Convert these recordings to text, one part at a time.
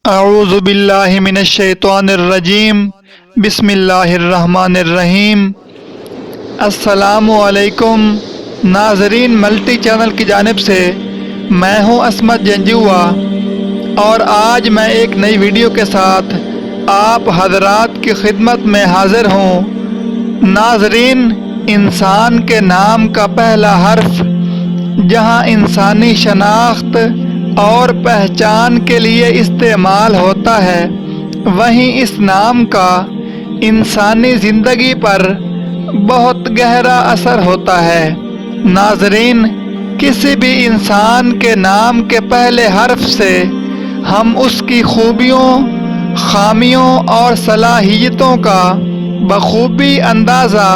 اعوذ باللہ من الشیطان الرجیم بسم اللہ الرحمن الرحیم۔ السلام علیکم ناظرین، ملٹی چینل کی جانب سے میں ہوں عصمت جنجوعہ اور آج میں ایک نئی ویڈیو کے ساتھ آپ حضرات کی خدمت میں حاضر ہوں۔ ناظرین، انسان کے نام کا پہلا حرف جہاں انسانی شناخت اور پہچان کے لیے استعمال ہوتا ہے، وہیں اس نام کا انسانی زندگی پر بہت گہرا اثر ہوتا ہے۔ ناظرین، کسی بھی انسان کے نام کے پہلے حرف سے ہم اس کی خوبیوں، خامیوں اور صلاحیتوں کا بخوبی اندازہ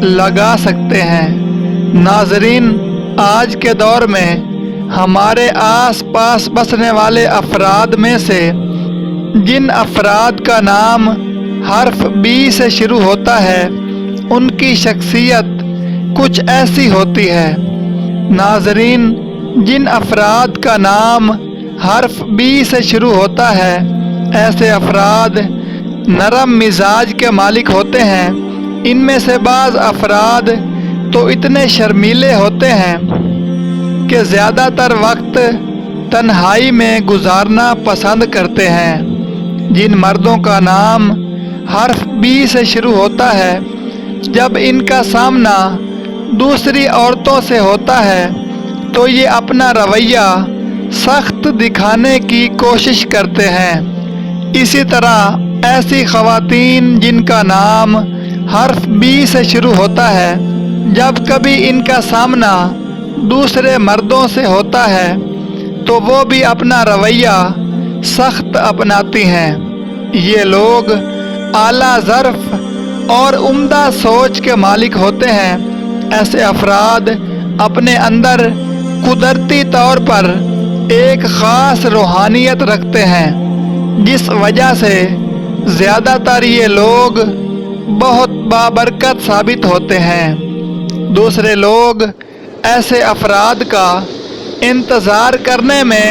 لگا سکتے ہیں۔ ناظرین، آج کے دور میں ہمارے آس پاس بسنے والے افراد میں سے جن افراد کا نام حرف بی سے شروع ہوتا ہے، ان کی شخصیت کچھ ایسی ہوتی ہے۔ ناظرین، جن افراد کا نام حرف بی سے شروع ہوتا ہے، ایسے افراد نرم مزاج کے مالک ہوتے ہیں۔ ان میں سے بعض افراد تو اتنے شرمیلے ہوتے ہیں کہ زیادہ تر وقت تنہائی میں گزارنا پسند کرتے ہیں۔ جن مردوں کا نام حرف بی سے شروع ہوتا ہے، جب ان کا سامنا دوسری عورتوں سے ہوتا ہے تو یہ اپنا رویہ سخت دکھانے کی کوشش کرتے ہیں۔ اسی طرح ایسی خواتین جن کا نام حرف بی سے شروع ہوتا ہے، جب کبھی ان کا سامنا دوسرے مردوں سے ہوتا ہے تو وہ بھی اپنا رویہ سخت اپناتی ہیں۔ یہ لوگ اعلیٰ ظرف اور عمدہ سوچ کے مالک ہوتے ہیں۔ ایسے افراد اپنے اندر قدرتی طور پر ایک خاص روحانیت رکھتے ہیں، جس وجہ سے زیادہ تر یہ لوگ بہت بابرکت ثابت ہوتے ہیں۔ دوسرے لوگ ایسے افراد کا انتظار کرنے میں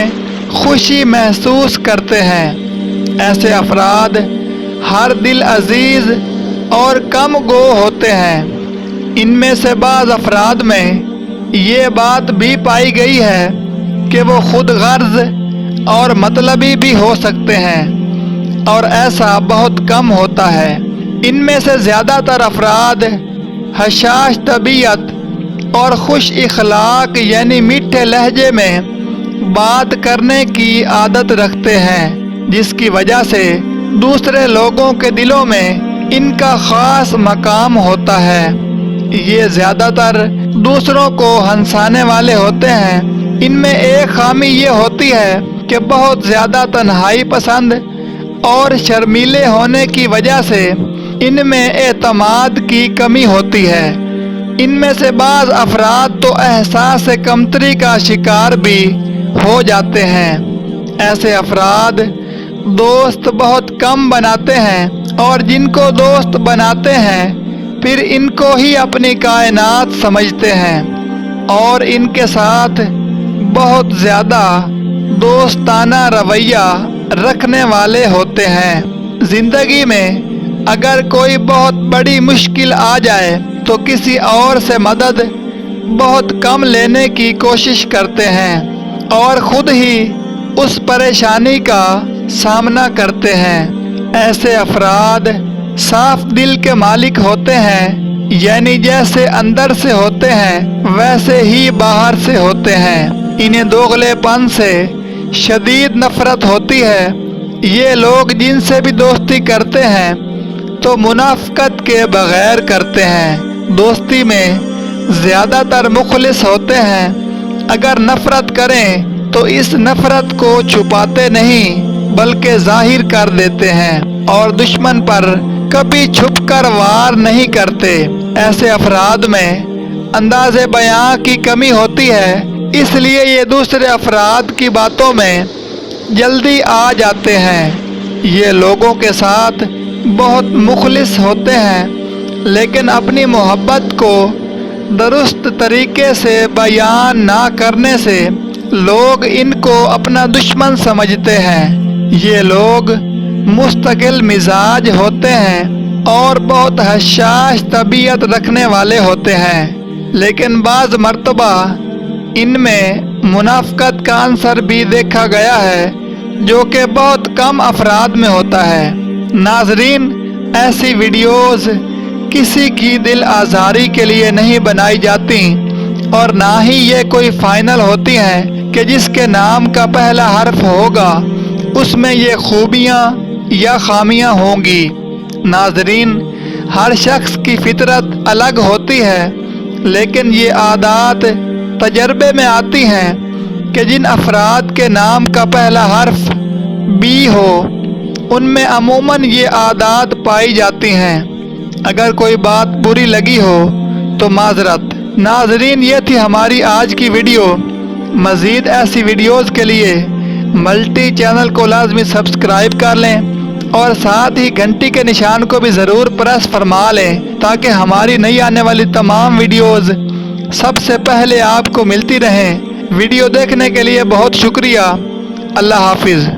خوشی محسوس کرتے ہیں۔ ایسے افراد ہر دل عزیز اور کم گو ہوتے ہیں۔ ان میں سے بعض افراد میں یہ بات بھی پائی گئی ہے کہ وہ خود غرض اور مطلبی بھی ہو سکتے ہیں، اور ایسا بہت کم ہوتا ہے۔ ان میں سے زیادہ تر افراد حشاش طبیعت اور خوش اخلاق یعنی میٹھے لہجے میں بات کرنے کی عادت رکھتے ہیں، جس کی وجہ سے دوسرے لوگوں کے دلوں میں ان کا خاص مقام ہوتا ہے۔ یہ زیادہ تر دوسروں کو ہنسانے والے ہوتے ہیں۔ ان میں ایک خامی یہ ہوتی ہے کہ بہت زیادہ تنہائی پسند اور شرمیلے ہونے کی وجہ سے ان میں اعتماد کی کمی ہوتی ہے۔ ان میں سے بعض افراد تو احساس کمتری کا شکار بھی ہو جاتے ہیں۔ ایسے افراد دوست بہت کم بناتے ہیں، اور جن کو دوست بناتے ہیں پھر ان کو ہی اپنی کائنات سمجھتے ہیں، اور ان کے ساتھ بہت زیادہ دوستانہ رویہ رکھنے والے ہوتے ہیں۔ زندگی میں اگر کوئی بہت بڑی مشکل آ جائے تو کسی اور سے مدد بہت کم لینے کی کوشش کرتے ہیں اور خود ہی اس پریشانی کا سامنا کرتے ہیں۔ ایسے افراد صاف دل کے مالک ہوتے ہیں، یعنی جیسے اندر سے ہوتے ہیں ویسے ہی باہر سے ہوتے ہیں۔ انہیں دوغلے پن سے شدید نفرت ہوتی ہے۔ یہ لوگ جن سے بھی دوستی کرتے ہیں تو منافقت کے بغیر کرتے ہیں۔ دوستی میں زیادہ تر مخلص ہوتے ہیں۔ اگر نفرت کریں تو اس نفرت کو چھپاتے نہیں بلکہ ظاہر کر دیتے ہیں، اور دشمن پر کبھی چھپ کر وار نہیں کرتے۔ ایسے افراد میں انداز بیاں کی کمی ہوتی ہے، اس لیے یہ دوسرے افراد کی باتوں میں جلدی آ جاتے ہیں۔ یہ لوگوں کے ساتھ بہت مخلص ہوتے ہیں، لیکن اپنی محبت کو درست طریقے سے بیان نہ کرنے سے لوگ ان کو اپنا دشمن سمجھتے ہیں۔ یہ لوگ مستقل مزاج ہوتے ہیں اور بہت حساس طبیعت رکھنے والے ہوتے ہیں، لیکن بعض مرتبہ ان میں منافقت کا عنصر بھی دیکھا گیا ہے جو کہ بہت کم افراد میں ہوتا ہے۔ ناظرین، ایسی ویڈیوز کسی کی دل آزاری کے لیے نہیں بنائی جاتی اور نہ ہی یہ کوئی فائنل ہوتی ہیں کہ جس کے نام کا پہلا حرف ہوگا اس میں یہ خوبیاں یا خامیاں ہوں گی۔ ناظرین، ہر شخص کی فطرت الگ ہوتی ہے، لیکن یہ عادات تجربے میں آتی ہیں کہ جن افراد کے نام کا پہلا حرف بی ہو ان میں عموماً یہ عادات پائی جاتی ہیں۔ اگر کوئی بات بری لگی ہو تو معذرت۔ ناظرین، یہ تھی ہماری آج کی ویڈیو۔ مزید ایسی ویڈیوز کے لیے ملٹی چینل کو لازمی سبسکرائب کر لیں اور ساتھ ہی گھنٹی کے نشان کو بھی ضرور پریس فرما لیں تاکہ ہماری نئی آنے والی تمام ویڈیوز سب سے پہلے آپ کو ملتی رہیں۔ ویڈیو دیکھنے کے لیے بہت شکریہ۔ اللہ حافظ۔